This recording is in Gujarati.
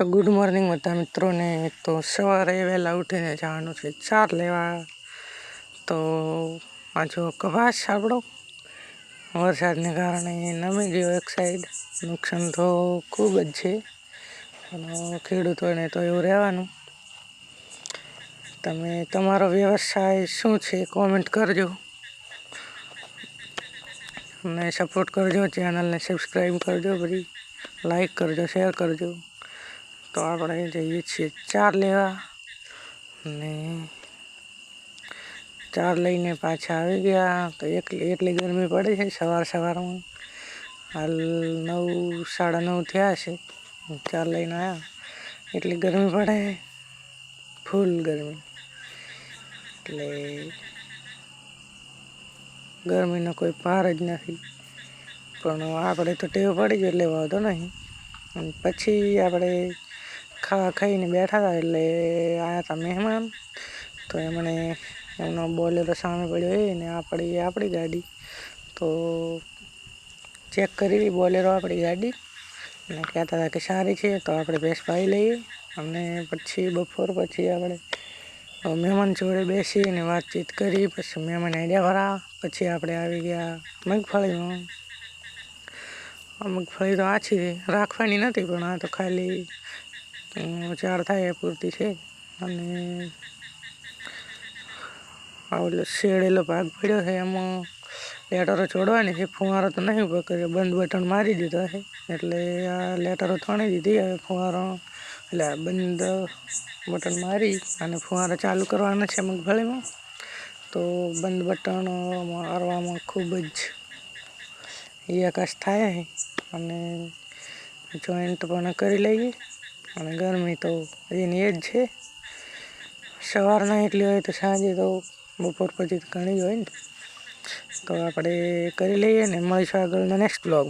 તો ગુડ મોર્નિંગ બધા મિત્રોને। તો સવારે વહેલા ઉઠીને જવાનું છે ચાર લેવા। તો આ જો કપાસ આપણો વરસાદને કારણે નમી ગયો એક સાઈડ, નુકસાન તો ખૂબ જ છે અને ખેડૂતોને તો એવું રહેવાનું। તમે તમારો વ્યવસાય શું છે કોમેન્ટ કરજો અને સપોર્ટ કરજો, ચેનલને સબસ્ક્રાઈબ કરજો, બધી લાઈક કરજો, શેર કરજો। તો આપણે જઈએ છીએ ચાર લેવા ને ચાર લઈને પાછા આવી ગયા। તો એટલી ગરમી પડે છે સવારમાં, હાલ 9 સાડા 9 થયા છે, ચાર લઈને આવ્યા। એટલી ગરમી પડે, ફૂલ ગરમી, એટલે ગરમીનો કોઈ પાર જ નથી। પણ આપણે તો ટેવ પડી જ એટલે વાંધો નહીં। અને પછી આપણે ખાઈને બેઠા હતા એટલે આવ્યા હતા મહેમાન। તો એમનો બોલેરો સામે પડ્યો એ ને આપણી ગાડી, તો ચેક કરી બોલેરો આપણી ગાડી અને કહેતા હતા કે સારી છે, તો આપણે ભેંસભાઈ લઈએ। અને પછી બપોર પછી આપણે મહેમાન જોડે બેસીને વાતચીત કરી, પછી મહેમાન આઈડિયા ભરા, પછી આપણે આવી ગયા મગફળીમાં। મગફળી તો આછી રાખવાની નથી, પણ આ તો ખાલી ચાર થાય એ પૂરતી છે। અને ઓલો શેડેલો ભાગ પડ્યો છે એમાં લેટરો છોડવાની છે, ફુવારો તો નહીં ઉભો કર્યો, બંધ બટન મારી દીધો છે એટલે આ લેટરો થોડી દીધી। હવે ફુવારો એટલે બંધ બટન મારી અને ફુવારો ચાલુ કરવાના છે મગફળીમાં। તો બંધ બટન મારવામાં ખૂબ જ યકાશ થાય છે અને જોઈન્ટ પણ કરી લઈએ। અને ગરમી તો એની એ જ છે, સવારના એટલી હોય તો સાંજે તો બપોર પછી ઘણી જ હોય ને। તો આપણે કરી લઈએ ને મળીશું આગળના નેક્સ્ટ બ્લોગમાં।